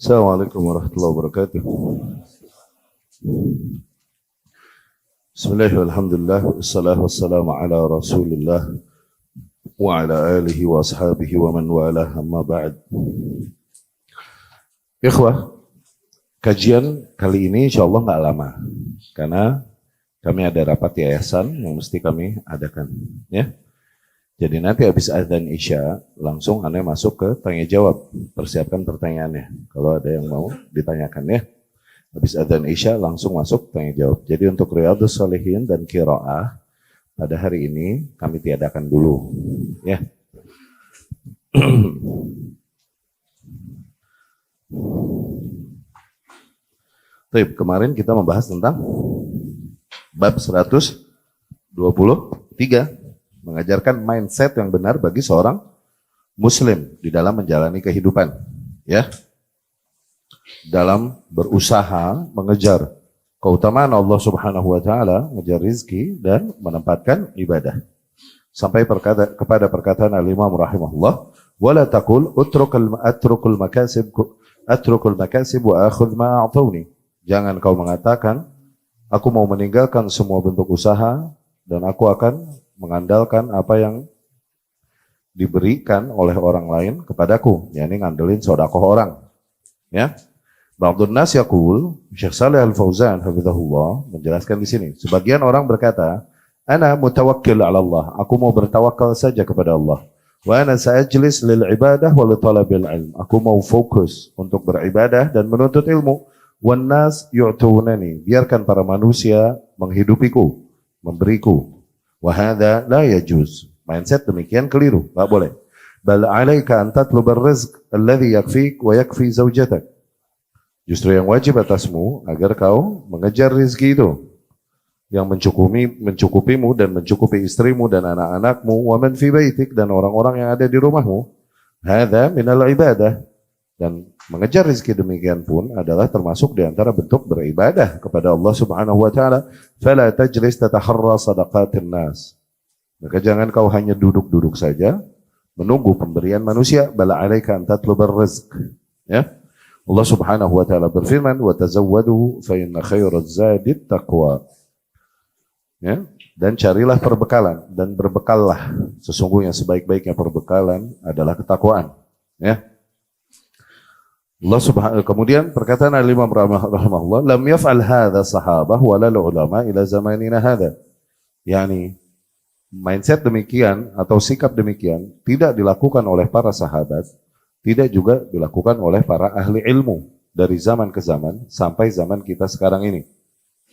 Assalamualaikum warahmatullahi wabarakatuh. Bismillah, alhamdulillah, wassalatu wassalamu ala rasulillah wa ala alihi wa ashabihi wa man walah, amma ba'd. Ikhwah, kajian kali ini insyaallah nggak lama, karena kami ada rapat yayasan yang mesti kami adakan, ya. Jadi nanti habis azan Isya, langsung Anda masuk ke tanya jawab. Persiapkan pertanyaannya. Kalau ada yang mau ditanyakan, ya. Habis azan Isya, langsung masuk tanya jawab. Jadi untuk Riyadhus Shalihin dan Qiraah, pada hari ini kami tiadakan dulu. Ya. Baik, kemarin kita membahas tentang bab 123. Mengajarkan mindset yang benar bagi seorang muslim di dalam menjalani kehidupan, ya, dalam berusaha mengejar keutamaan Allah Subhanahu wa taala, mengejar rizki dan menempatkan ibadah. Sampai kepada perkataan al-Imam rahimahullah, wala taqul atrukul makasib wa akhudh ma a'tuni. Jangan kau mengatakan aku mau meninggalkan semua bentuk usaha dan aku akan mengandalkan apa yang diberikan oleh orang lain kepadaku, yakni ngandelin sedekah orang, ya. Ba'dun nas yaqul, Syekh Shalih Al-Fauzan hafizahullah menjelaskan di sini, sebagian orang berkata, ana mutawakkil 'ala Allah, aku mau bertawakal saja kepada Allah. Wa ana sa'ajlis lil ibadah wa li talabil ilm, aku mau fokus untuk beribadah dan menuntut ilmu. Wan nas yu'tunani, biarkan para manusia menghidupiku, memberiku. Wahada la yajuz. Mindset demikian keliru, tak boleh. Bal alaika an tatlubar rizq alladhi yakfik wa yakfi zawjatak. Justru yang wajib atasmu agar kau mengejar rizki itu yang mencukupimu dan mencukupi istrimu dan anak-anakmu, wa man fi baitik, dan orang-orang yang ada di rumahmu. Hadza minal ibadah. Dan mengejar rizki demikian pun adalah termasuk di antara bentuk beribadah kepada Allah Subhanahu wa taala. Fala tajlis tataharra sadaqatin nas. Maka jangan kau hanya duduk-duduk saja menunggu pemberian manusia. Bala 'alaika an tatlubar rizq. Ya. Allah Subhanahu wa taala berfirman, "Wa tazawwadu fa inna khairaz zadit taqwa." Ya, dan carilah perbekalan dan berbekallah. Sesungguhnya sebaik-baiknya perbekalan adalah ketakwaan. Ya. Allah Subhanahu, kemudian perkataan al-Imam rahimahullah, lam yaf'al hadza sahabah wala ulama ila zamanina hadza. Yani mindset demikian atau sikap demikian tidak dilakukan oleh para sahabat, tidak juga dilakukan oleh para ahli ilmu dari zaman ke zaman sampai zaman kita sekarang ini.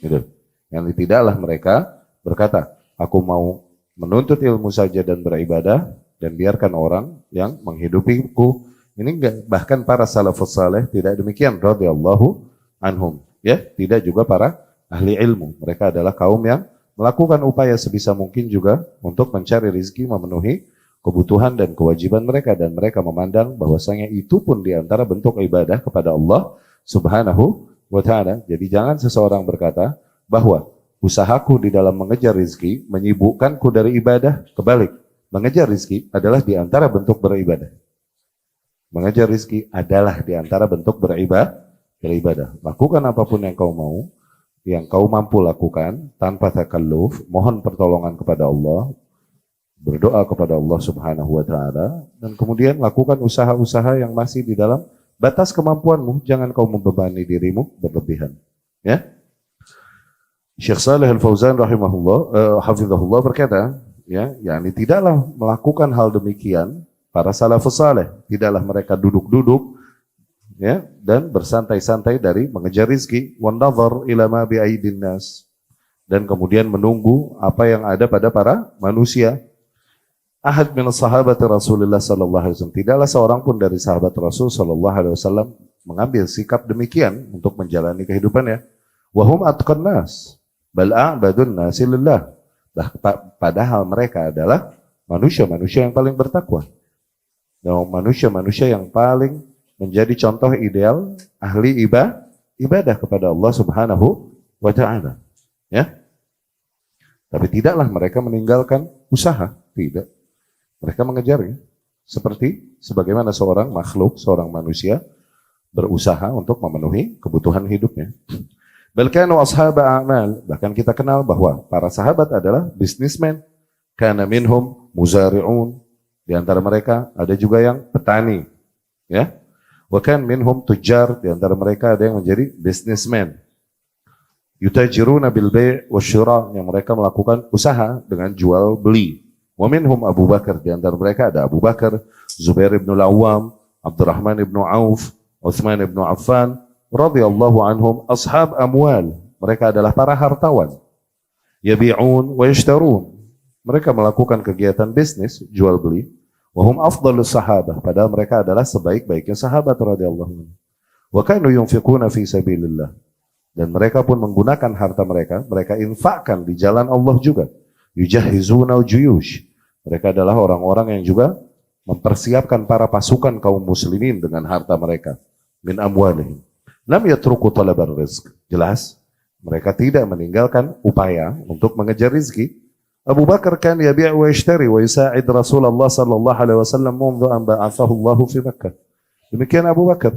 Gitu. Yang tidaklah mereka berkata, aku mau menuntut ilmu saja dan beribadah dan biarkan orang yang menghidupiku. Ini enggak, bahkan para salafus saleh tidak demikian radhiyallahu anhum, ya, tidak juga para ahli ilmu. Mereka adalah kaum yang melakukan upaya sebisa mungkin juga untuk mencari rezeki, memenuhi kebutuhan dan kewajiban mereka, dan mereka memandang bahwasanya itu pun di antara bentuk ibadah kepada Allah Subhanahu wa taala. Jadi jangan seseorang berkata bahwa usahaku di dalam mengejar rezeki menyibukkanku dari ibadah. Kebalik, mengejar rezeki adalah di antara bentuk beribadah. Mengejar rizki adalah di antara bentuk beribadah. Lakukan apapun yang kau mau, yang kau mampu lakukan tanpa takalluf, mohon pertolongan kepada Allah, berdoa kepada Allah Subhanahu wa taala, dan kemudian lakukan usaha-usaha yang masih di dalam batas kemampuanmu, jangan kau membebani dirimu berlebihan. Ya. Syekh Shalih Al-Fauzan rahimahullah hafizahullah berkata, ya, yakni tidaklah melakukan hal demikian para salafus saleh, tidaklah mereka duduk-duduk, ya, dan bersantai-santai dari mengejar rizki, wan nazar ila ma bi aidin nas, dan kemudian menunggu apa yang ada pada para manusia. Ahad min sahabat Rasulullah sallallahu alaihi wasallam, tidaklah seorang pun dari sahabat Rasul sallallahu alaihi wasallam mengambil sikap demikian untuk menjalani kehidupannya. Wa hum atqan nas, bal a'badun nasi lillah. Padahal mereka adalah manusia-manusia yang paling bertakwa. Dan manusia-manusia yang paling menjadi contoh ideal ahli ibadah kepada Allah Subhanahu wa taala. Ya. Tapi tidaklah mereka meninggalkan usaha, tidak. Mereka mengejarnya seperti sebagaimana seorang makhluk, seorang manusia berusaha untuk memenuhi kebutuhan hidupnya. Bal kanu ashaba a'mal, bahkan kita kenal bahwa para sahabat adalah bisnismen. Kana minhum muzari'un, di antara mereka ada juga yang petani, ya. Wa kan minhum tujjar, di antara mereka ada yang menjadi bisnismen. Yutajiruna bil bai' wasyira, yang mereka melakukan usaha dengan jual beli. Wa minhum Abu Bakar, di antara mereka ada Abu Bakar, Zubair ibn al-Awwam, Abdurrahman ibn Auf, Utsman ibn Affan, radhiyallahu anhum ashab amwal. Mereka adalah para hartawan. Yabi'un wa yashtarun. Mereka melakukan kegiatan bisnis, jual beli. Wahum afdalus sahabah, padahal mereka adalah sebaik-baiknya sahabat radhiyallahu anhum. Wa kanu yunfiquna fi sabilillah. Dan mereka pun menggunakan harta mereka, mereka infakkan di jalan Allah juga. Yujahizuna juyush. Mereka adalah orang-orang yang juga mempersiapkan para pasukan kaum muslimin dengan harta mereka. Min amwalihim. Lam yatruku talabar rizq. Jelas, mereka tidak meninggalkan upaya untuk mengejar rizki. Abu Bakar kan yabi' wa yashtari wa yusa'id Rasulullah sallallahu alaihi wasallam mundu an ba'athahu Allah fi Makkah. Demikian Abu Bakar.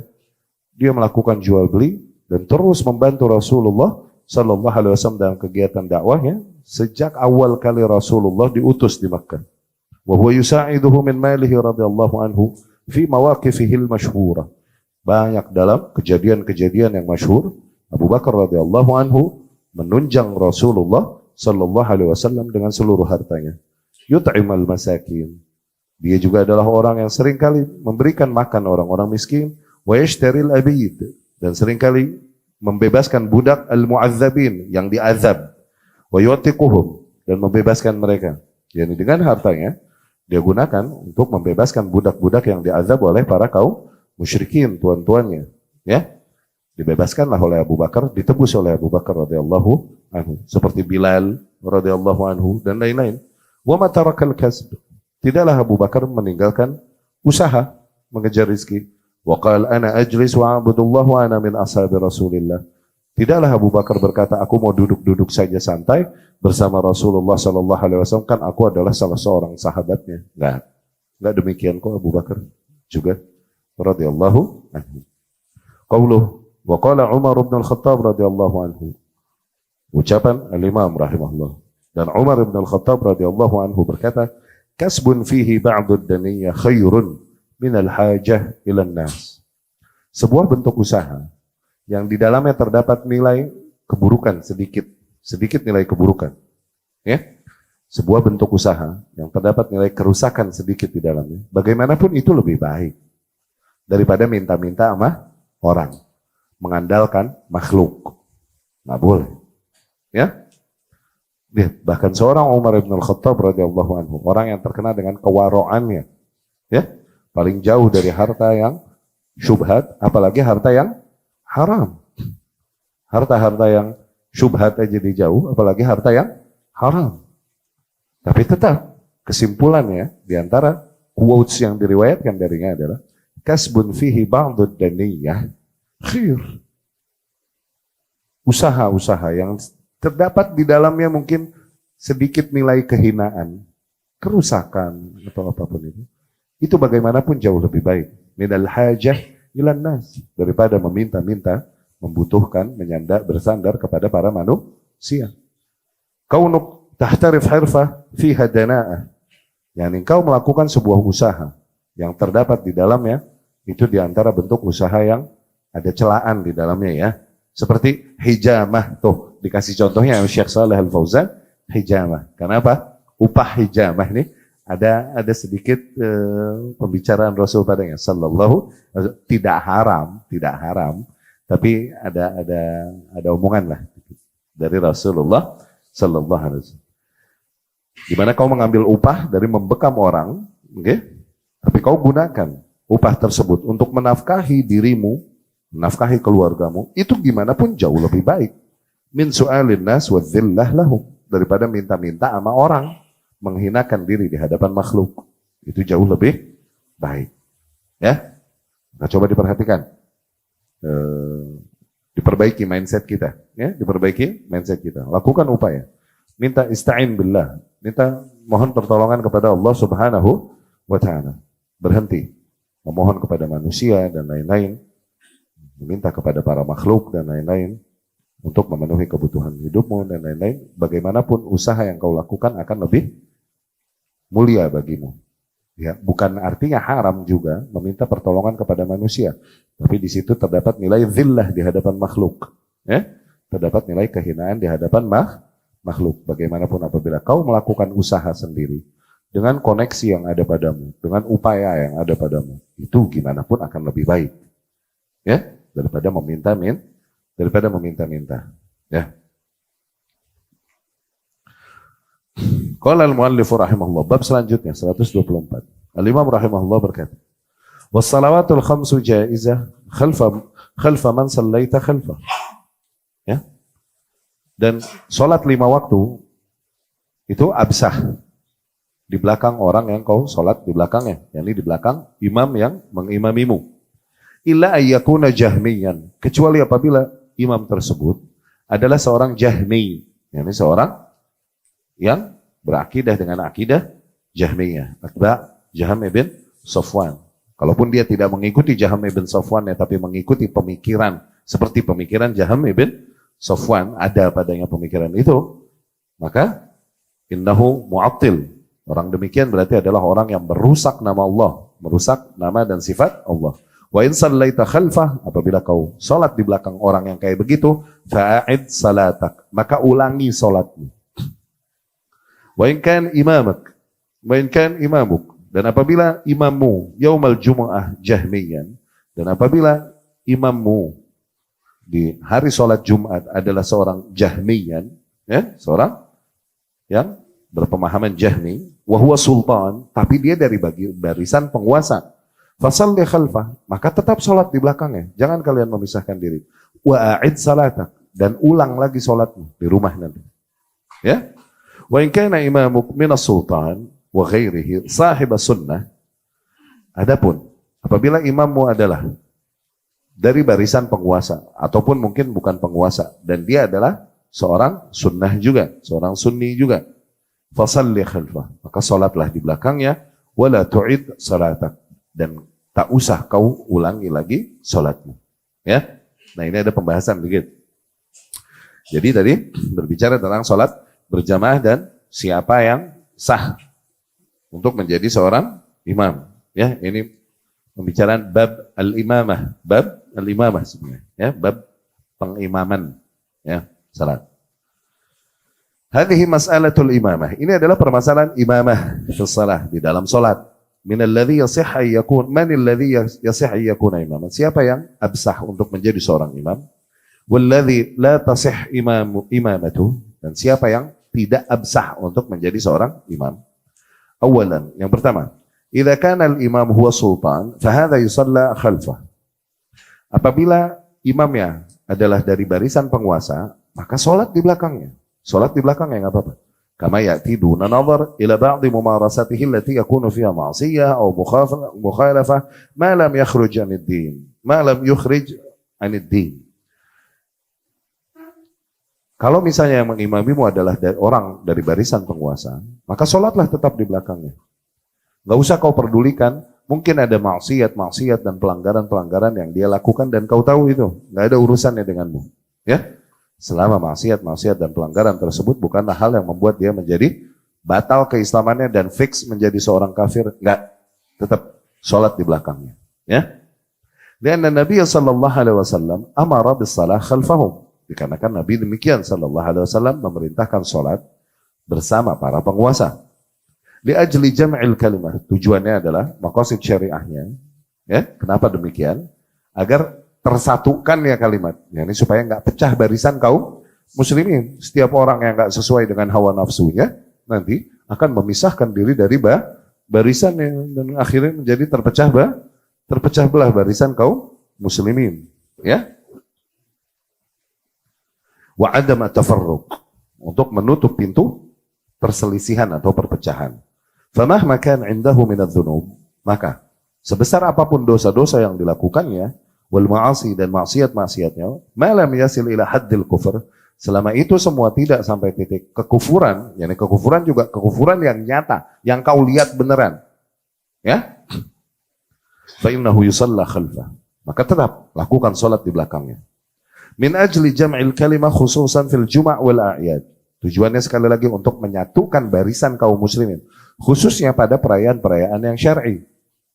Dia melakukan jual beli dan terus membantu Rasulullah sallallahu alaihi wasallam dalam kegiatan dakwahnya sejak awal kali Rasulullah diutus di Makkah. Wa huwa yusa'iduhu min malihi radhiyallahu anhu fi mawaqifihi al-masyhurah. Banyak dalam kejadian-kejadian yang masyhur, Abu Bakar radhiyallahu anhu menunjang Rasulullah sallallahu alaihi wasallam dengan seluruh hartanya. Yut'imal masakin. Dia juga adalah orang yang seringkali memberikan makan orang-orang miskin. Wa yashtaril abid. Dan seringkali membebaskan budak al-mu'azzabin yang diazab. Wa yu'tiquhum. Dan membebaskan mereka. Yani dengan hartanya, dia gunakan untuk membebaskan budak-budak yang diazab oleh para kaum musyrikin, tuan-tuannya. Ya, dibebaskanlah oleh Abu Bakar, ditebus oleh Abu Bakar radhiyallahu anhu, seperti Bilal radhiyallahu anhu dan lain-lain. Wa ma tarakal kasb. Tidaklah Abu Bakar meninggalkan usaha mengejar rezeki. Wa qala ana ajlis wa a'budullah wa ana min ashabi Rasulillah. Tidaklah Abu Bakar berkata, aku mau duduk-duduk saja santai bersama Rasulullah sallallahu alaihi wasallam, kan aku adalah salah seorang sahabatnya. Enggak demikian kok Abu Bakar juga radhiyallahu anhu. Qauluhu wa qala Umar bin Al-Khattab radhiyallahu anhu. Ucapan Al-Imam rahimahullah. Dan Umar bin Al-Khattab radhiyallahu anhu berkata, kasbun fihi ba'dud daniyah khairun minal hajah ilan nas. Sebuah bentuk usaha yang di dalamnya terdapat nilai keburukan sedikit nilai keburukan. Ya. Sebuah bentuk usaha yang terdapat nilai kerusakan sedikit di dalamnya. Bagaimanapun itu lebih baik daripada minta-minta sama orang, mengandalkan makhluk. Nggak boleh. Ya, bahkan seorang Umar bin Al-Khattab radhiyallahu anhu, orang yang terkenal dengan kewaroannya, ya, paling jauh dari harta yang syubhat, apalagi harta yang haram. Harta-harta yang syubhat aja dijauh, apalagi harta yang haram. Tapi tetap kesimpulannya di antara quotes yang diriwayatkan darinya adalah kasbun fihi ba'dud daniyah khair. Usaha-usaha yang terdapat di dalamnya mungkin sedikit nilai kehinaan, kerusakan atau apapun itu bagaimanapun jauh lebih baik minal hajah ilan nas, daripada meminta-minta, membutuhkan, bersandar kepada para manusia. Kaunuk tahtarif hirfah fiha dana'ah, yang engkau melakukan sebuah usaha yang terdapat di dalamnya itu diantara bentuk usaha yang ada celaan di dalamnya, ya. Seperti hijamah, tuh dikasih contohnya Syekh Shalih Al-Fauzan, hijamah. Kenapa? Upah hijamah ini ada sedikit pembicaraan Rasul padanya sallallahu, tidak haram, tapi ada omongan lah dari Rasulullah sallallahu alaihi wasallam. Di mana kau mengambil upah dari membekam orang, okay? Tapi kau gunakan upah tersebut untuk menafkahi dirimu, menafkahi keluargamu, itu gimana pun jauh lebih baik min su'alin nas wa dhillah lahum, daripada minta-minta sama orang, menghinakan diri di hadapan makhluk. Itu jauh lebih baik. Ya, nah, coba diperhatikan, diperbaiki mindset kita, ya, diperbaiki mindset kita. Lakukan upaya, minta ista'in billah, minta mohon pertolongan kepada Allah Subhanahu wa Ta'ala. Berhenti memohon kepada manusia dan lain-lain. meminta kepada para makhluk dan lain-lain untuk memenuhi kebutuhan hidupmu dan lain-lain, bagaimanapun usaha yang kau lakukan akan lebih mulia bagimu. Ya, bukan artinya haram juga meminta pertolongan kepada manusia, tapi di situ terdapat nilai zillah di hadapan makhluk. Ya, terdapat nilai kehinaan di hadapan makhluk. Bagaimanapun apabila kau melakukan usaha sendiri dengan koneksi yang ada padamu, dengan upaya yang ada padamu, itu gimana pun akan lebih baik. Ya, daripada meminta-minta. Ya. Qala al-muallif rahimahullah, bab selanjutnya 124. Al-Imam rahimahullah berkata, "Was-salawatul khamsu jaizah khalfa man sallaita khalfa." Ya. Dan salat 5 waktu itu absah di belakang orang yang kau salat di belakangnya, yakni di belakang imam yang mengimamimu. Illa ayyakuna jahmiyan, kecuali apabila imam tersebut adalah seorang jahmi, yakni seorang yang berakidah dengan akidah Jahmiyah, atba Jahm ibn Safwan. Kalaupun dia tidak mengikuti Jahm ibn Safwan ya, tapi mengikuti pemikiran seperti pemikiran Jahm ibn Safwan, ada padanya pemikiran itu, maka innahu mu'attil. Orang demikian berarti adalah orang yang merusak nama Allah, merusak nama dan sifat Allah. Wa in sallaita khalfah, apabila kau salat di belakang orang yang kayak begitu, fa'id salatak, maka ulangi salatmu. Wa in kan imamuk, dan apabila imammu yaumal jumu'ah jahmiyan, dan apabila imammu di hari sholat Jumat adalah seorang jahmiyan, ya, seorang yang berpemahaman jahmi, wahuwa sultan, tapi dia dari barisan penguasa, fasalli khalfah, maka tetap sholat di belakangnya, jangan kalian memisahkan diri. Wa a'id salatak, dan ulang lagi sholatmu di rumah nanti. Ya. Wa in kana imamuk minas sultan wa ghairihi sahib sunnah. Adapun apabila imammu adalah dari barisan penguasa ataupun mungkin bukan penguasa dan dia adalah seorang sunnah juga, seorang sunni juga, fasalli khalfah, maka salatlah di belakangnya, wala tu'id salatak, dan tak usah kau ulangi lagi salatmu. Ya. Nah, ini ada pembahasan dikit. Jadi tadi berbicara tentang salat berjamaah dan siapa yang sah untuk menjadi seorang imam. Ya, ini pembicaraan bab al-imamah sebenarnya, ya, bab pengimaman, ya, salat. Hadhihi mas'alatul imamah. Ini adalah permasalahan imamah fi shalah, di dalam salat. Min alladhi yasih ayyakun, man alladhi yasih ayyakuna imaman. Siapa yang absah untuk menjadi seorang imam? Walladhi la tasih imamatu, dan siapa yang tidak absah untuk menjadi seorang imam? Awalan, yang pertama, idza kana al-imam huwa sultan, fa hadha yusalla khalfah. Apabila imamnya adalah dari barisan penguasa, maka salat di belakangnya. Salat di belakangnya enggak apa-apa. Kama ya'ti duna nazar ila ba'd mumarasatihi allati yakunu fiha ma'siyah aw mukhalafah ma lam yakhruj 'anid din. Ma lam yukhrij 'anid din. Kalau misalnya yang mengimamimu adalah orang dari barisan penguasa, maka sholatlah tetap di belakangnya. Gak usah kau pedulikan, mungkin ada maksiat dan pelanggaran yang dia lakukan dan kau tahu itu. Gak ada urusannya denganmu. Ya, selama maksiat dan pelanggaran tersebut bukanlah hal yang membuat dia menjadi batal keislamannya dan fix menjadi seorang kafir. Enggak, tetap sholat di belakangnya. Ya, dan Nabi sallallahu alaihi wasallam amara bis salah khalfahum. Dikarenakan Nabi demikian sallallahu alaihi wasallam memerintahkan sholat bersama para penguasa. Li ajli jam'il kalimah, tujuannya adalah maqasid syariahnya. Ya, kenapa demikian? Agar tersatukan ya kalimat. Ya, ini supaya enggak pecah barisan kaum muslimin. Setiap orang yang enggak sesuai dengan hawa nafsunya nanti akan memisahkan diri dari barisan yang dan akhirnya menjadi terpecah belah barisan kaum muslimin. Ya. Wa adama tafarruq, untuk menutup pintu perselisihan atau perpecahan. Famahma kan indahu minadz-dzunub, maka sebesar apapun dosa-dosa yang dilakukannya, wal ma'asi dan maksiat-maksiatnya, ma lam yasil ila haddil kufur, selama itu semua tidak sampai titik kekufuran, yakni kekufuran juga kekufuran yang nyata, yang kau lihat beneran. Ya? Fa innahu yusalla khalfah, maka tetap lakukan sholat di belakangnya. Min ajli jam'il kalimah khususan fil juma' wal a'yad. Tujuannya sekali lagi untuk menyatukan barisan kaum muslimin. Khususnya pada perayaan-perayaan yang syar'i.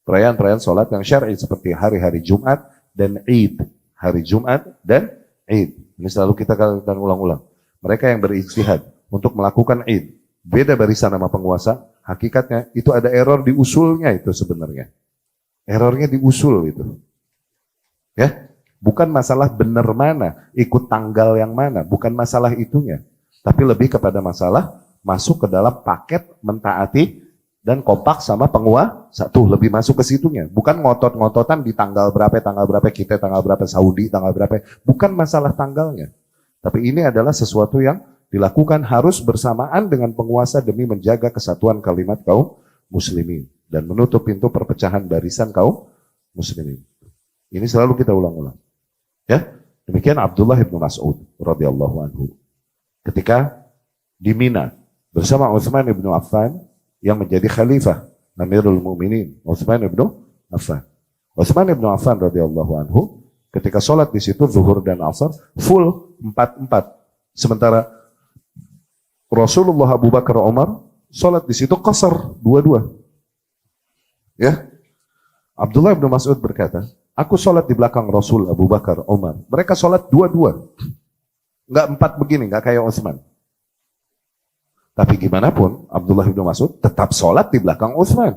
Perayaan-perayaan sholat yang syar'i seperti hari-hari Jumat dan Id. Hari Jumat dan Id. Ini selalu kita katakan ulang-ulang. Mereka yang berijtihad untuk melakukan Id. Beda barisan sama penguasa. Hakikatnya itu ada error di usulnya itu sebenarnya. Errornya di usul itu. Ya, bukan masalah benar mana, ikut tanggal yang mana, bukan masalah itunya. Tapi lebih kepada masalah masuk ke dalam paket mentaati dan kompak sama penguasa. Tuh lebih masuk ke situnya. Bukan ngotot-ngototan di tanggal berapa kita, tanggal berapa Saudi, tanggal berapa. Bukan masalah tanggalnya. Tapi ini adalah sesuatu yang dilakukan harus bersamaan dengan penguasa demi menjaga kesatuan kalimat kaum muslimin. Dan menutup pintu perpecahan barisan kaum muslimin. Ini selalu kita ulang-ulang. Ya, demikian Abdullah ibnu Mas'ud radhiyallahu anhu. Ketika di Mina bersama Utsman ibnu Affan yang menjadi khalifah Amirul Mukminin, Utsman ibnu Affan. Utsman ibnu Affan radhiyallahu anhu ketika sholat di situ zuhur dan asar full 4-4. Sementara Rasulullah Abu Bakar Umar sholat di situ qasar 2-2. Ya. Abdullah ibnu Mas'ud berkata, aku sholat di belakang Rasul Abu Bakar Umar. Mereka sholat 2-2. Enggak 4 begini, enggak kayak Utsman. Tapi gimana pun, Abdullah bin Mas'ud tetap sholat di belakang Utsman.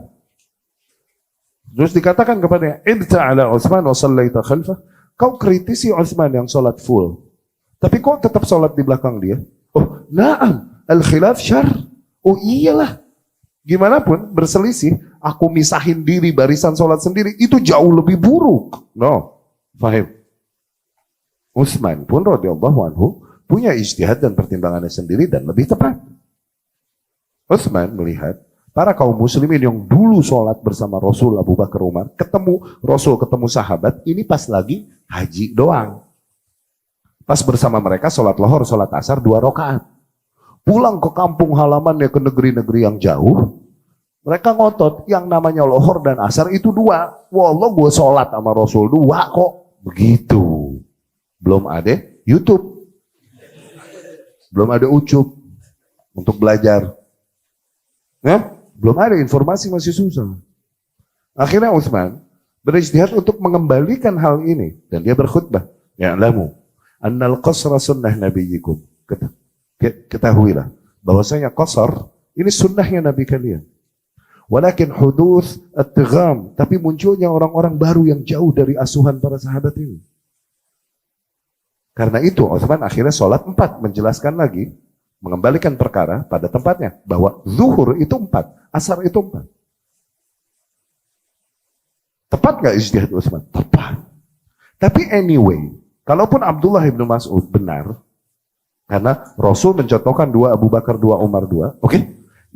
Terus dikatakan kepadanya, idta ala Utsman wa sallaita khalfah. Kau kritisi Utsman yang sholat full. Tapi kau tetap sholat di belakang dia. Oh, na'am, al-khilaf syar. Oh iyalah. Gimana pun berselisih, aku misahin diri barisan sholat sendiri, itu jauh lebih buruk. No, fahim. Utsman pun radhiyallahu anhu punya ijtihad dan pertimbangannya sendiri dan lebih tepat. Utsman melihat para kaum muslimin yang dulu sholat bersama Rasul Abu Bakar Umar, ketemu Rasul, ketemu sahabat, ini pas lagi haji doang. Pas bersama mereka sholat lohor, sholat asar 2 rakaat. Pulang ke kampung halamannya ke negeri-negeri yang jauh, mereka ngotot yang namanya lohor dan asar itu 2. Wallah gue sholat sama Rasul 2 kok. Begitu. Belum ada YouTube. Belum ada Ucup untuk belajar. Ya? Belum ada, informasi masih susah. Akhirnya Utsman berijtihad untuk mengembalikan hal ini. Dan dia berkhutbah. Ya'lamu annal qasra sunnah nabiyikum. Ketahuilah bahwasanya qasar ini sunnahnya Nabi kalian. Walakin huduth at-tigham, tapi munculnya orang-orang baru yang jauh dari asuhan para sahabat ini. Karena itu Utsman akhirnya sholat 4, menjelaskan lagi, mengembalikan perkara pada tempatnya, bahwa zuhur itu 4, asar itu 4. Tepat gak ijtihad Utsman? Tepat. Tapi anyway, kalaupun Abdullah ibnu Mas'ud benar, karena Rasul mencontohkan 2 Abu Bakar, 2 Umar, 2, oke?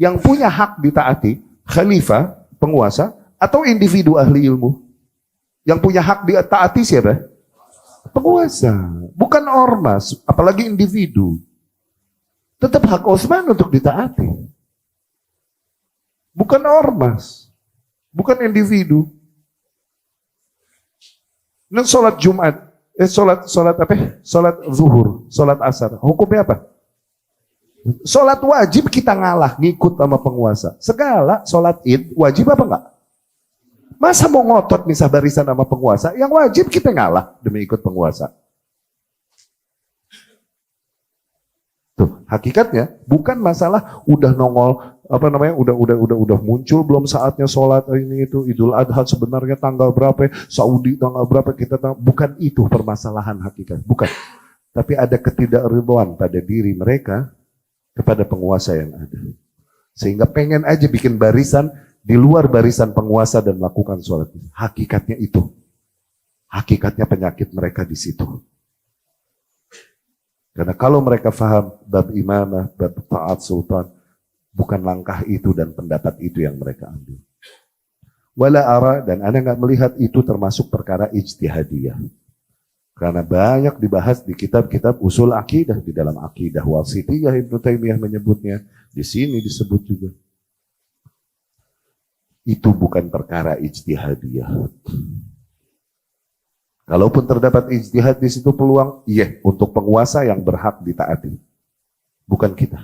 Yang punya hak ditaati, khalifah, penguasa, atau individu ahli ilmu? Yang punya hak ditaati siapa? Penguasa, bukan ormas, apalagi individu. Tetap hak Utsman untuk ditaati. Bukan ormas, bukan individu. Nah, sholat Jumat, sholat apa? Sholat zuhur, sholat asar. Hukumnya apa? Sholat wajib kita ngalah, ngikut sama penguasa. Segala sholat id wajib apa enggak? Masa mau ngotot misah barisan sama penguasa? Yang wajib kita ngalah demi ikut penguasa. Tuh, hakikatnya bukan masalah udah nongol apa namanya udah muncul belum saatnya sholat ini itu Idul Adha sebenarnya tanggal berapa, Saudi tanggal berapa, kita bukan itu permasalahan hakikat, bukan. Tapi ada ketidakridhaan pada diri mereka kepada penguasa yang ada. Sehingga pengen aja bikin barisan di luar barisan penguasa dan melakukan sholat. Hakikatnya itu. Hakikatnya penyakit mereka di situ. Karena kalau mereka faham bab imamah, bab taat sultan, bukan langkah itu dan pendapat itu yang mereka ambil. Wala ara, dan Anda nggak melihat itu termasuk perkara ijtihadiyah. Karena banyak dibahas di kitab-kitab usul akidah, di dalam akidah wasitiyah Ibnu Taimiyah menyebutnya, di sini disebut juga. Itu bukan perkara ijtihadiyah. Kalaupun terdapat ijtihad di situ peluang, iya, untuk penguasa yang berhak ditaati, bukan kita.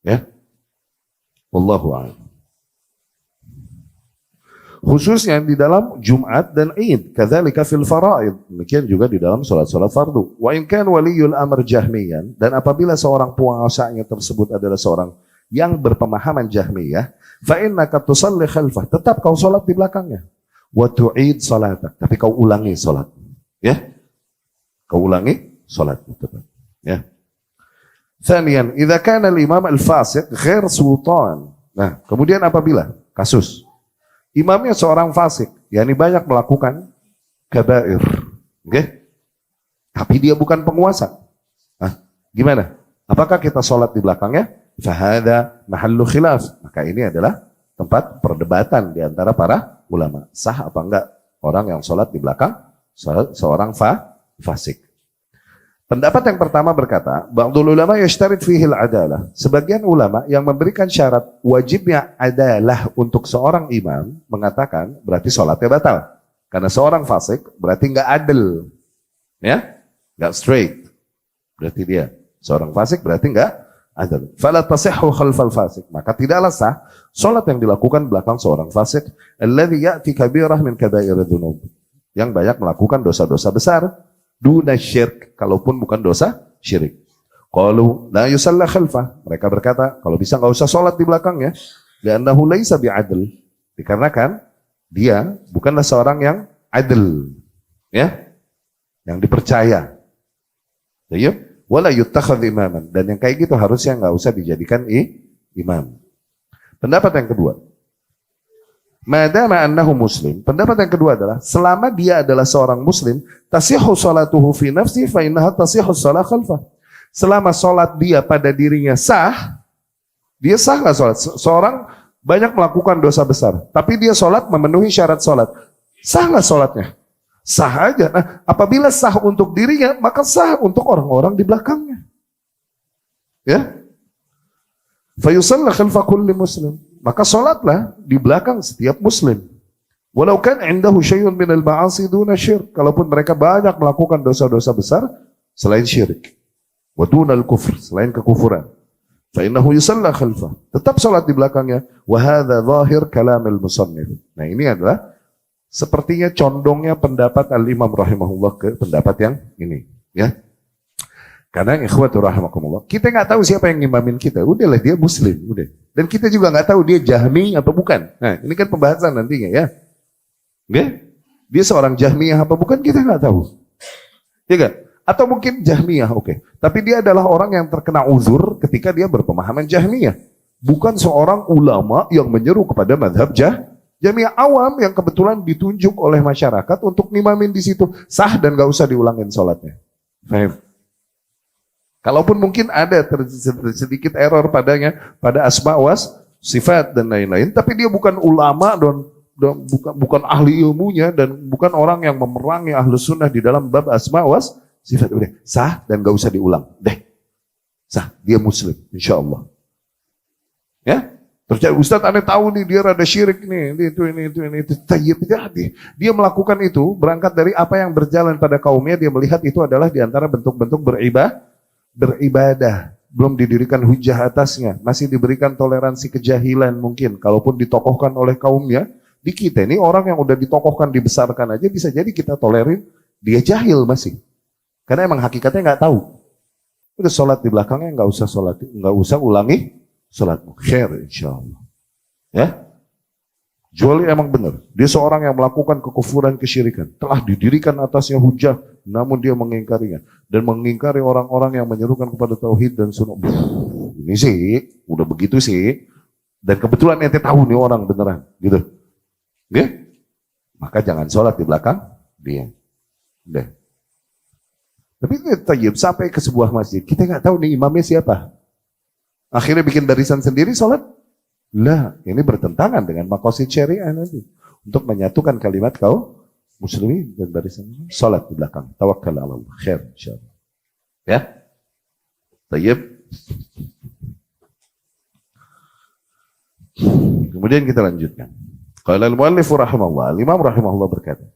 Ya, wallahu a'lam. Khususnya di dalam Jumat dan Id, kadzalika fil faraid, demikian juga di dalam salat-salat fardu. Wa in kan waliyul amr jahmiyan, dan apabila seorang penguasanya tersebut adalah seorang yang berpemahaman Jahmiyah, fa innaka tusalli khalfah, tetap kau salat di belakangnya. Wa tu'id salatak, tapi kau ulangi salat. Ya. Kau ulangi salat tetap. Ya. Thaniyan, idza kana al-imam al-fasiq ghair sultan. Nah, kemudian apabila kasus imamnya seorang fasik, yakni banyak melakukan kabair, okay? Tapi dia bukan penguasa. Nah, gimana? Apakah kita sholat di belakangnya? Fahada mahallu khilaf. Maka ini adalah tempat perdebatan di antara para ulama. Sah apa enggak orang yang sholat di belakang seorang fasik? Pendapat yang pertama berkata, ba'dul ulama yashtarit fihil adalah. Sebagian ulama yang memberikan syarat wajibnya adalah untuk seorang imam mengatakan berarti sholatnya batal. Karena seorang fasik berarti nggak adil, ya, nggak straight. Berarti dia seorang fasik berarti nggak adil. Fala tasihhu khalfal fasik, maka tidaklah sah sholat yang dilakukan belakang seorang fasik. Alladhi ya'ti kabirah min kabairid dzunub, yang banyak melakukan dosa-dosa besar. Duna syirk, kalaupun bukan dosa syirik. Qalu la yusalla khalfah, mereka berkata kalau bisa nggak usah sholat di belakangnya. Li'annahu laisa bi'adl, dikarenakan dia bukanlah seorang yang adil, ya, yang dipercaya. Ya, wala yuttakhadh imaman, dan yang kayak gitu harusnya nggak usah dijadikan imam. Pendapat yang kedua, madama annahu muslim, pendapat yang kedua adalah selama dia adalah seorang muslim, tasihhu salatuhu fi nafsi fa innaha tasihhu shalah khalfah. Selama salat dia pada dirinya sah, dia sah nggak salat? Seorang banyak melakukan dosa besar, tapi dia salat memenuhi syarat salat. Sah nggak salatnya? Sah aja. Nah, apabila sah untuk dirinya, maka sah untuk orang-orang di belakangnya. Ya? Fa yusalla khalfa kulli muslim. Maka sholatlah di belakang setiap muslim. Walau kan indahu syai'un minal ma'asi duna syirk. Kalaupun mereka banyak melakukan dosa-dosa besar selain syirik. Wa dunal kufr, selain kekufuran. Fa innahu yusalla khalfah. Tetap sholat di belakangnya. Wa hadza zahir kalamil musannif. Nah, ini adalah sepertinya condongnya pendapat al-Imam rahimahullah ke pendapat yang ini, ya. Karena ikhwatu rahimakumullah, kita nggak tahu siapa yang ngimamin kita. Udahlah, dia muslim, udah. Dan kita juga nggak tahu dia Jahmi atau bukan. Nah, ini kan pembahasan nantinya, ya. Oke? Dia seorang Jahmiyah apa bukan, kita nggak tahu. Ya kan? Atau mungkin Jahmiyah, oke. Tapi dia adalah orang yang terkena uzur ketika dia berpemahaman Jahmiyah. Bukan seorang ulama yang menyeru kepada madhab Jahmiyah awam yang kebetulan ditunjuk oleh masyarakat untuk ngimamin di situ. Sah dan nggak usah diulangin sholatnya. Faham? Kalaupun mungkin ada sedikit error padanya, pada asma was, sifat dan lain-lain, tapi dia bukan ulama dan bukan ahli ilmunya dan bukan orang yang memerangi ahlu sunnah di dalam bab asma was, sifat. Udah sah dan gak usah diulang. Deh, sah, dia muslim, insya Allah. Ya, terus Ustaz aneh tahu nih dia rada syirik nih, itu. Dia melakukan itu berangkat dari apa yang berjalan pada kaumnya, dia melihat itu adalah diantara bentuk-bentuk beribadah, belum didirikan hujah atasnya, masih diberikan toleransi kejahilan mungkin, kalaupun ditokohkan oleh kaumnya. Di kita ini orang yang udah ditokohkan, dibesarkan aja bisa jadi kita tolerin, dia jahil masih, karena emang hakikatnya nggak tahu. Udah sholat di belakangnya, nggak usah ulangi sholatmu, khair insyaallah. Ya, kecuali emang benar dia seorang yang melakukan kekufuran, kesyirikan, telah didirikan atasnya hujah, namun dia mengingkarinya dan mengingkari orang-orang yang menyerukan kepada tauhid dan sunnah. Ini sih udah begitu sih, dan kebetulan ente tahu nih orang beneran gitu, oke? Maka jangan sholat di belakang dia. Udah. Tapi tayyib sampai ke sebuah masjid, kita nggak tahu nih imamnya siapa, akhirnya bikin barisan sendiri sholat. Lah, ini bertentangan dengan maqasid syariah nanti untuk menyatukan kalimat kaum muslimin dan barisan salat di belakang. Tawakkal ala Allah, khair insyaallah. Ya. Tayyib. Kemudian kita lanjutkan. Qala al-muallif rahimahullah, Imam rahimahullah berkata,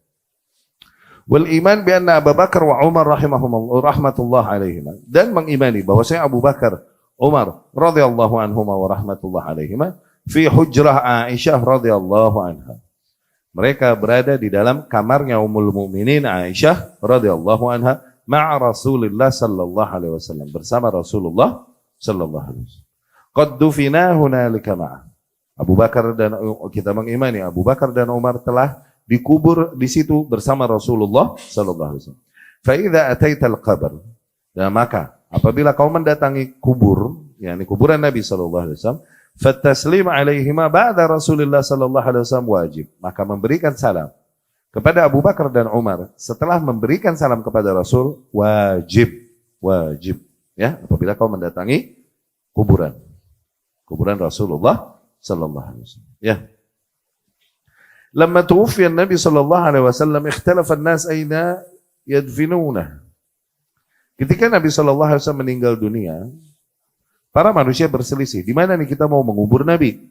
wal iman bi anna Abu Bakar wa Umar rahimahumullah rahmatullah alaihima, dan mengimani bahwasanya Abu Bakar, Umar radhiyallahu anhuma wa rahmatullah alaihima fi hujrah Aisyah radhiyallahu anha. Mereka berada di dalam kamarnya Ummul Mukminin Aisyah radhiyallahu anha ma'a Rasulillah sallallahu alaihi wasallam, bersama Rasulullah sallallahu alaihi wasallam. Qad dufina hunalika ma'a. Abu Bakar dan kita mengimani Abu Bakar dan Umar telah dikubur di situ bersama Rasulullah sallallahu alaihi wasallam. Fa idza ataita al-qabr, dan maka apabila kau mendatangi kubur, yakni kuburan Nabi sallallahu alaihi wasallam, fataslim alaihima ba'da Rasulullah sallallahu alaihi wasallam wajib. Maka memberikan salam kepada Abu Bakar dan Umar setelah memberikan salam kepada Rasul wajib. Ya, apabila kau mendatangi kuburan Rasulullah sallallahu alaihi wasallam. Ya. Lamma tuwfiya Nabi sallallahu alaihi wasallam ikhtalafa an-nas aina yadfinunah. Ketika Nabi sallallahu alaihi wasallam meninggal dunia, para manusia berselisih, di mana nih kita mau mengubur Nabi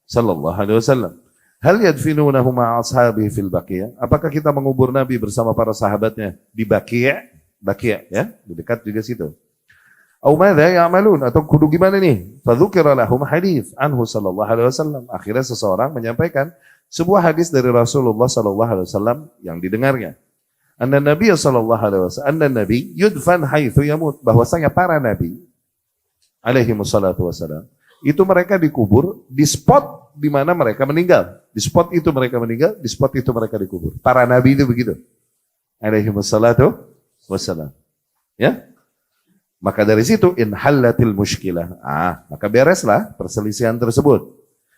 sallallahu alaihi wasallam? Hal yadfinunahu ma'a ashabihi fil Baqi'? Apakah kita mengubur Nabi bersama para sahabatnya di Baqi'? Baqi' ya, di dekat juga situ. Au madza ya'malun, atau kudu gimana nih? Fadzukira lahum hadits anhu sallallahu alaihi wasallam. Akhirnya seseorang menyampaikan sebuah hadis dari Rasulullah sallallahu alaihi wasallam yang didengarnya. Anna Nabi sallallahu alaihi wasallam, anna Nabi yudfan haitsu yamut, bahwasanya para nabi alaihi wassalatu wassalam itu mereka dikubur di spot di mana mereka meninggal. Di spot itu mereka meninggal, di spot itu mereka dikubur. Para nabi itu begitu. Alaihi wassalatu wassalam. Ya? Maka dari situ inhallatil mushkilah. Maka bereslah perselisihan tersebut.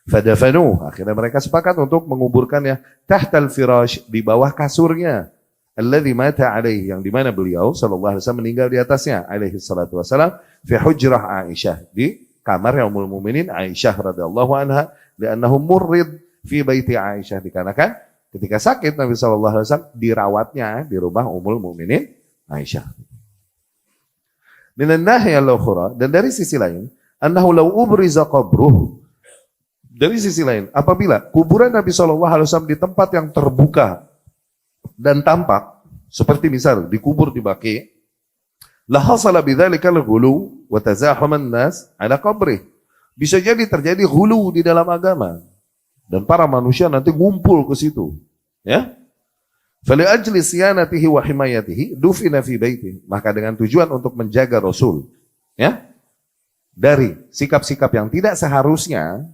Fadafanu, akhirnya mereka sepakat untuk menguburkannya tahtal firash, di bawah kasurnya. Alladzi mata alaihi, yang dimana beliau sallallahu alaihi wasallam meninggal di atasnya, alaihi salatu wasalam, fi hujrah Aisyah, di kamar Ummul Mukminin Aisyah radhiyallahu anha, li'annahu murrid fi baiti Aisyah, dikarenakan ketika sakit Nabi sallallahu alaihi wasallam dirawatnya di rumah Ummul Mukminin Aisyah. Minan nahya al-ukhra, dan dari sisi lain, annahu law ubriza qabruh, dari sisi lain, apabila kuburan Nabi SAW di tempat yang terbuka dan tampak, seperti misal dikubur di Baqi', la hasala bidzalika al-ghulu wa tazahum an-nas ala qabrih. Bisa jadi terjadi ghulu di dalam agama dan para manusia nanti ngumpul ke situ, ya. Fali ajli siyanatihi wa himayatihi dufina fi baitihi, maka dengan tujuan untuk menjaga Rasul, ya, dari sikap-sikap yang tidak seharusnya,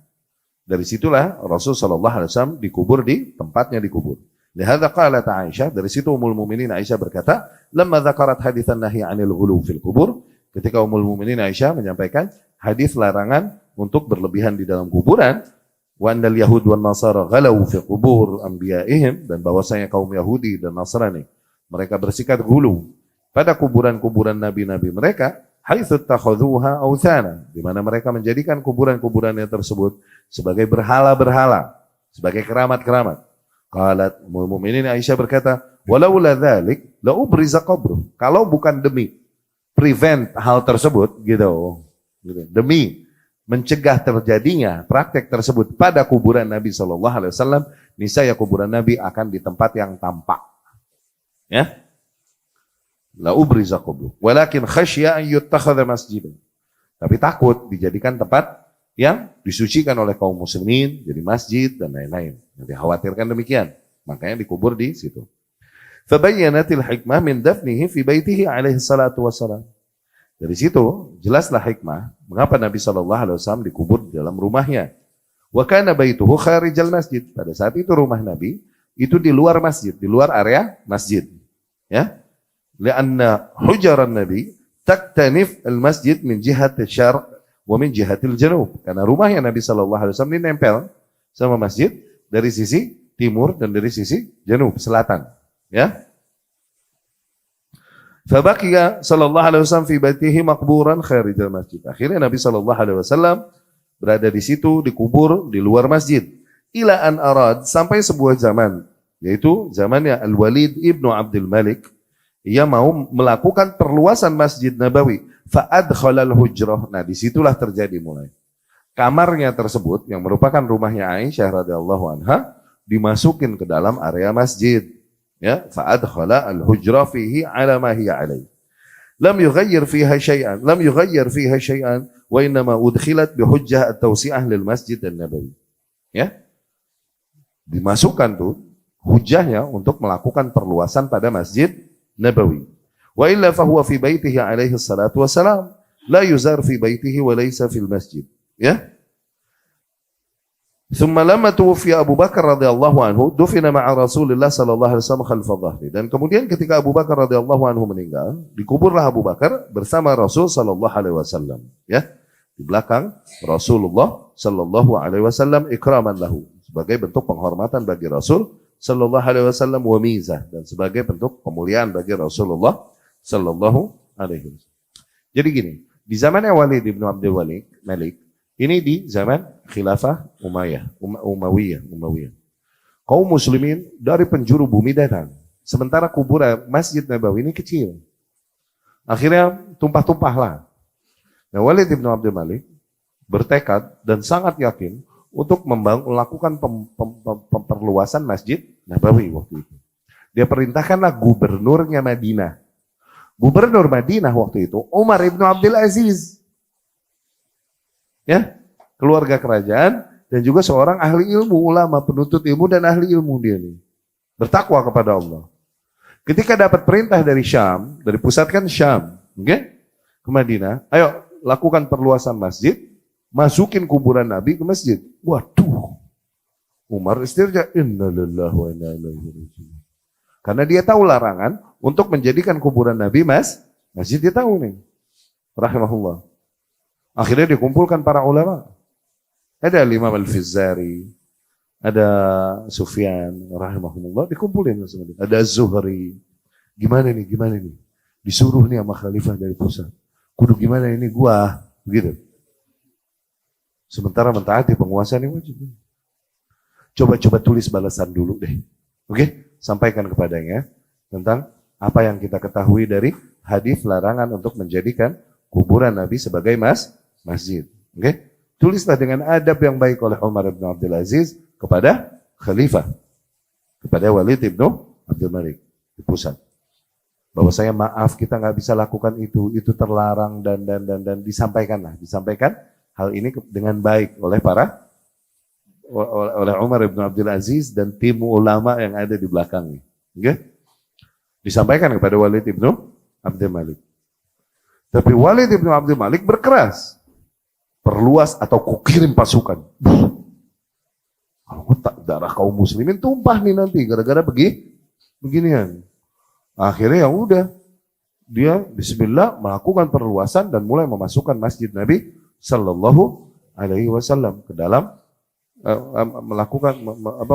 dari situlah Rasul sallallahu alaihi wasallam dikubur di tempatnya dikubur. Lihadza qalat Aisyah, dari situ Ummul Mukminin Aisyah berkata, lamma dzakarat haditsan nahyi 'anil ghulu fil qubur, ketika Ummul Mukminin Aisyah menyampaikan hadis larangan untuk berlebihan di dalam kuburan, wa annal yahud wan nasara ghalau fi qubur anbiya'ihim, dan bahwasanya kaum Yahudi dan Nasrani mereka bersikap ghulu pada kuburan-kuburan nabi-nabi mereka, haitsu takhadhuha awthana, di mana mereka menjadikan kuburan-kuburannya tersebut sebagai berhala-berhala, sebagai keramat-keramat. Qalat Ummul Mukminin Aisyah berkata, walaula dzalik la ubriza qabruh, kalau bukan demi prevent hal tersebut gitu, demi mencegah terjadinya praktek tersebut pada kuburan Nabi sallallahu alaihi wasallam, niscaya kuburan Nabi akan di tempat yang tampak. Ya. La ubriza qabruh, walakin khasyya an yuttakhadha masjidan. Tapi takut dijadikan tempat yang disucikan oleh kaum muslimin, jadi masjid dan lain-lain. Dikhawatirkan demikian, makanya dikubur di situ. Fabayyanatil hikmah min dafnihi fi baitihi alaihi salatu wassalam. Dari situ jelaslah hikmah mengapa Nabi sallallahu alaihi wasallam dikubur di dalam rumahnya. Wa kana baituhu kharijal masjid. Pada saat itu rumah Nabi itu di luar masjid, di luar area masjid. Ya. Lianna hujaran Nabi taktanif al-masjid min jihati syarq wa min jihatil janub. Karena rumahnya Nabi sallallahu alaihi wasallam ini nempel sama masjid dari sisi timur dan dari sisi janub, selatan. Ya. Fabaqiya sallallahu alaihi wasallam fi baitihi maqburan kharijal masjid. Akhirnya Nabi sallallahu alaihi wasallam berada di situ, dikubur di luar masjid. Ila an arad, sampai sebuah zaman, yaitu zamannya Al-Walid ibnu Abdul Malik, ia mau melakukan perluasan Masjid Nabawi. Fa adkhalal hujrah. Nah, disitulah terjadi mulai kamarnya tersebut yang merupakan rumahnya Aisyah radhiyallahu anha dimasukin ke dalam area masjid. Ya, fa'adkhala al-hujra fihi ala ma hiya alaihi. Lam yughayyir fiha syai'an wa innama udkhilat bihujjah at-tawsi'ah lil masjid an-nabawi. Ya. Dimasukkan tuh hujahnya untuk melakukan perluasan pada Masjid Nabawi. Wa illa fahuwa fi baitihi alaihi salatu wassalam la yuzar fi baitihi wa laysa fil masjid. Ya. Thumma lamma tuwfiya Abu Bakar radhiyallahu anhu dufina ma'a Rasulillah sallallahu alaihi wasallam khalfa dhahri. Dan kemudian ketika Abu Bakar radhiyallahu anhu meninggal, dikuburlah Abu Bakar bersama Rasul sallallahu alaihi wasallam, ya. Di belakang Rasulullah sallallahu alaihi wasallam ikraman lahu, sebagai bentuk penghormatan bagi Rasul sallallahu alaihi wasallam wa mizah, dan sebagai bentuk kemuliaan bagi Rasulullah sallallahu alaihi wasallam. Jadi gini, di zamannya Walid bin Abdul Malik, ini di zaman khilafah Umayyah. Kaum muslimin dari penjuru bumi datang. Sementara kuburan Masjid Nabawi ini kecil. Akhirnya tumpah-tumpahlah. Nah, Walid bin Abdul Malik bertekad dan sangat yakin untuk melakukan perluasan Masjid Nabawi waktu itu. Dia perintahkanlah gubernurnya Madinah. Gubernur Madinah waktu itu Umar bin Abdul Aziz. Ya, keluarga kerajaan dan juga seorang ahli ilmu, ulama, penuntut ilmu dan ahli ilmu dia nih. Bertakwa kepada Allah. Ketika dapat perintah dari Syam, dari pusat kan Syam, okay? Ke Madinah, ayo lakukan perluasan masjid, masukin kuburan Nabi ke masjid. Waduh, Umar istirja, inna lillahi wa inna ilaihi raji'un. Karena dia tahu larangan untuk menjadikan kuburan Nabi masjid, dia tahu nih. Rahimahullah. Akhirnya dikumpulkan para ulama. Ada Imam Al-Fizari, ada Sufyan, rahimahumullah, dikumpulin semua. Ada Zuhri. Gimana nih? Disuruh nih sama khalifah dari pusat. Kudu gimana ini gua, begitu. Sementara mentaati penguasa ini wajib. Coba tulis balasan dulu deh. Oke? Sampaikan kepadanya tentang apa yang kita ketahui dari hadis larangan untuk menjadikan kuburan Nabi sebagai masjid. Oke? Tulislah dengan adab yang baik oleh Umar bin Abdul Aziz kepada khalifah, kepada Walid bin Abdul Malik di pusat. Bahwa saya maaf kita nggak bisa lakukan itu terlarang dan disampaikan hal ini dengan baik oleh oleh Umar bin Abdul Aziz dan tim ulama yang ada di belakangnya. Oke? Disampaikan kepada Walid bin Abdul Malik. Tapi Walid bin Abdul Malik berkeras. Perluas atau kukirim pasukan. Kalau tak darah kaum muslimin tumpah nih nanti gara-gara beginian. Akhirnya ya udah, dia bismillah melakukan perluasan dan mulai memasukkan masjid Nabi sallallahu alaihi wasallam ke dalam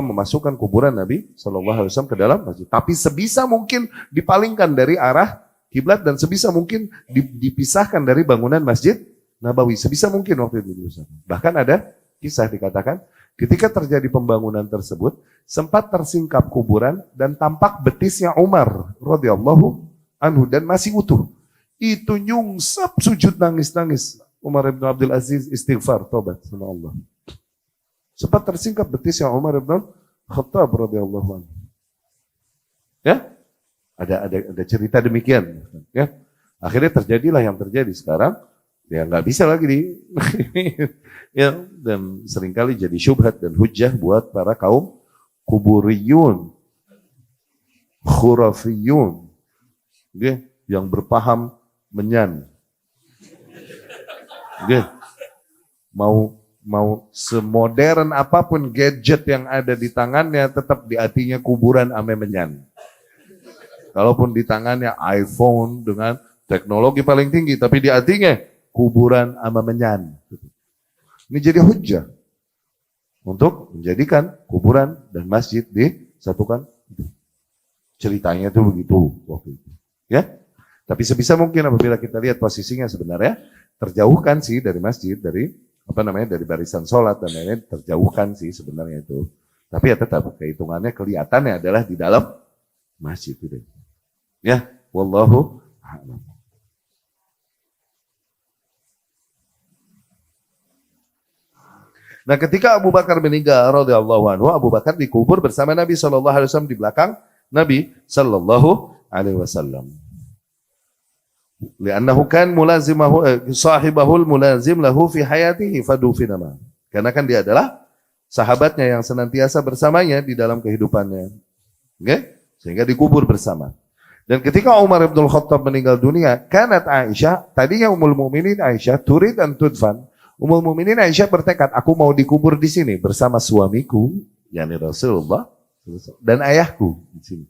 memasukkan kuburan Nabi sallallahu alaihi wasallam ke dalam masjid. Tapi sebisa mungkin dipalingkan dari arah kiblat dan sebisa mungkin dipisahkan dari bangunan Masjid Nabawi, sebisa mungkin waktu itu. Bahkan ada kisah dikatakan ketika terjadi pembangunan tersebut sempat tersingkap kuburan dan tampak betisnya Umar radhiyallahu anhu dan masih utuh. Itu nyungsap sujud nangis-nangis. Umar bin Abdul Aziz istighfar tobat sama Allah. Sempat tersingkap betisnya Umar bin Khattab radhiyallahu anhu. Ya? Ada cerita demikian. Ya? Akhirnya terjadilah yang terjadi sekarang. Ya nggak bisa lagi ya, dan seringkali jadi syubhat dan hujjah buat para kaum kuburiyun, khurafiyun, okay, yang berpaham menyan. Okay. Mau semodern apapun gadget yang ada di tangannya, tetap di hatinya kuburan ame menyan. Kalaupun di tangannya iPhone dengan teknologi paling tinggi, tapi di hatinya kuburan ama menyan. Ini jadi hujjah untuk menjadikan kuburan dan masjid disatukan. Ceritanya itu begitu waktu itu. Ya, tapi sebisa mungkin apabila kita lihat posisinya sebenarnya terjauhkan sih dari masjid, dari dari barisan sholat dan lain-lain, terjauhkan sih sebenarnya itu. Tapi ya tetap kehitungannya kelihatannya adalah di dalam masjid itu. Ya, wallahu a'lam. Nah, ketika Abu Bakar meninggal radhiyallahu anhu, Abu Bakar dikubur bersama Nabi sallallahu alaihi wasallam di belakang Nabi sallallahu alaihi wasallam. Li'annahu kan mulazimahu sahibahul mulazim lahu fi hayatihi fadufina ma. Karena kan dia adalah sahabatnya yang senantiasa bersamanya di dalam kehidupannya. Oke? Sehingga dikubur bersama. Dan ketika Umar bin Khattab meninggal dunia, kanat Aisyah, tadinya Ummul Mukminin Aisyah turid an tudfan. Ummul Mukminin Aisyah bertekad, aku mau dikubur di sini bersama suamiku, yakni Rasulullah dan ayahku di sini.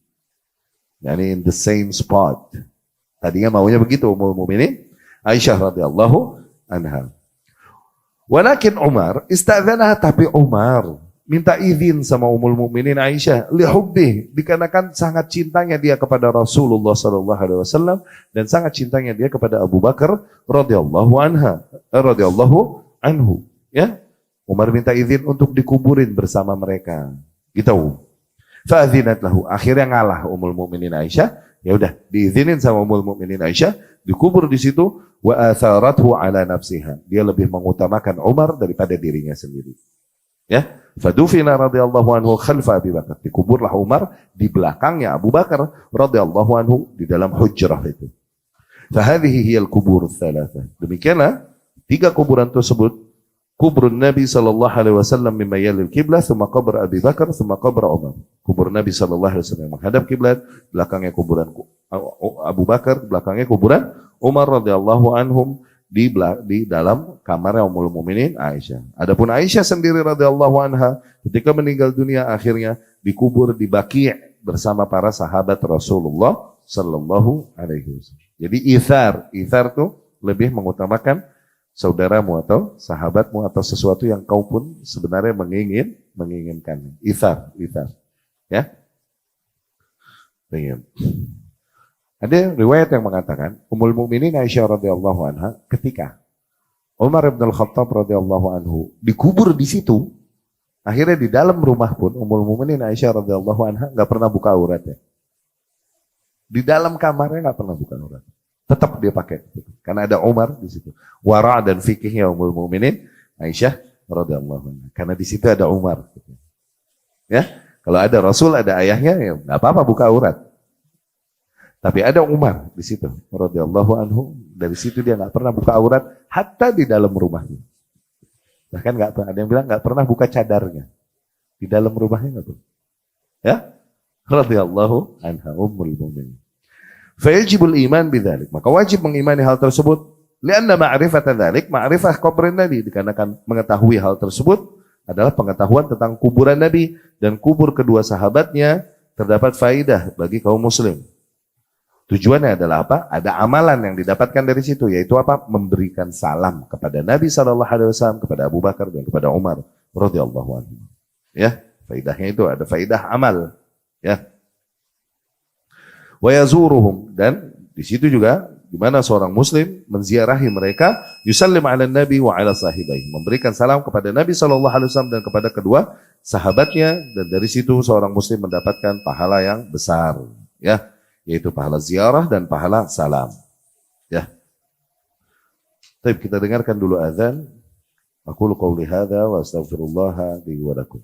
yakni in the same spot. Tadinya maunya begitu Ummul Mukminin Aisyah radhiyallahu anha. Walakin Umar istadzanah, tapi Umar minta izin sama Ummul Mukminin Aisyah lihubbi, dikarenakan sangat cintanya dia kepada Rasulullah sallallahu alaihi wasallam dan sangat cintanya dia kepada Abu Bakar radhiyallahu anhu, ya. Umar minta izin untuk dikuburin bersama mereka. Gitu. Fa'adzinat lahu, akhirnya ngalah Ummul Mukminin Aisyah, ya udah diizinin sama Ummul Mukminin Aisyah dikubur di situ. Wa atharathu ala nafsiha, dia lebih mengutamakan Umar daripada dirinya sendiri. Ya. Fadufina radhiyallahu anhu khalfa Abi Bakar. Dikuburlah Umar di belakangnya Abu Bakar radhiyallahu anhu di dalam hujrah itu. Fahadhihi hiyal kubur tsalatsa. Demikianlah tiga kuburan tersebut. Kuburun Nabi sallallahu alaihi wasallam mimma yalil qiblah, thumma qabr Abi Bakar, thumma qabr Umar. Kubur Nabi sallallahu alaihi wasallam menghadap kiblat, belakangnya kuburan Abu Bakar, belakangnya kuburan Umar radhiyallahu anhum. Di dalam kamarnya Ummul Mukminin Aisyah. Adapun Aisyah sendiri radhiyallahu anha ketika meninggal dunia akhirnya dikubur di Baqi' bersama para sahabat Rasulullah sallallahu alaihi wasallam. Jadi ithar tuh lebih mengutamakan saudaramu atau sahabatmu atau sesuatu yang kau pun sebenarnya menginginkan. Ithar. Ya. Ingin. Ada riwayat yang mengatakan Ummul Mukminin Aisyah radhiyallahu anha ketika Umar bin Khattab radhiyallahu anhu dikubur di situ, akhirnya di dalam rumah pun Ummul Mukminin Aisyah radhiyallahu anha nggak pernah buka auratnya. Di dalam kamarnya nggak pernah buka aurat. Tetap dia pakai karena ada Umar di situ. Wara' dan fikihnya Ummul Mukminin Aisyah radhiyallahu anha. Karena di situ ada Umar. Ya, kalau ada Rasul ada ayahnya ya nggak apa-apa buka aurat. Tapi ada Umar di situ, radhiyallahu anhu. Dari situ dia nggak pernah buka aurat, hatta di dalam rumahnya. Bahkan nggak ada yang bilang nggak pernah buka cadarnya di dalam rumahnya nggak tuh, ya? Radhiyallahu anha ummul mukminin. Fayajibul iman bidzalik, maka wajib mengimani hal tersebut. Lianna ma'rifata dzalik, ma'rifah qabrin Nabi, dikarenakan mengetahui hal tersebut adalah pengetahuan tentang kuburan Nabi dan kubur kedua sahabatnya terdapat faidah bagi kaum muslim. Tujuannya adalah apa? Ada amalan yang didapatkan dari situ, yaitu apa? Memberikan salam kepada Nabi SAW, kepada Abu Bakar dan kepada Umar radhiyallahu anhu. Ya, faidahnya itu ada faidah amal. Ya. Wa yazuruhum, dan di situ juga di mana seorang muslim menziarahi mereka, yusallim ala Nabi wa ala sahibai, memberikan salam kepada Nabi SAW dan kepada kedua sahabatnya, dan dari situ seorang muslim mendapatkan pahala yang besar. Ya. Yaitu pahala ziarah dan pahala salam. Ya. Baik, kita dengarkan dulu azan. Aku qouli hadza wa astaghfirullah li wa lakum.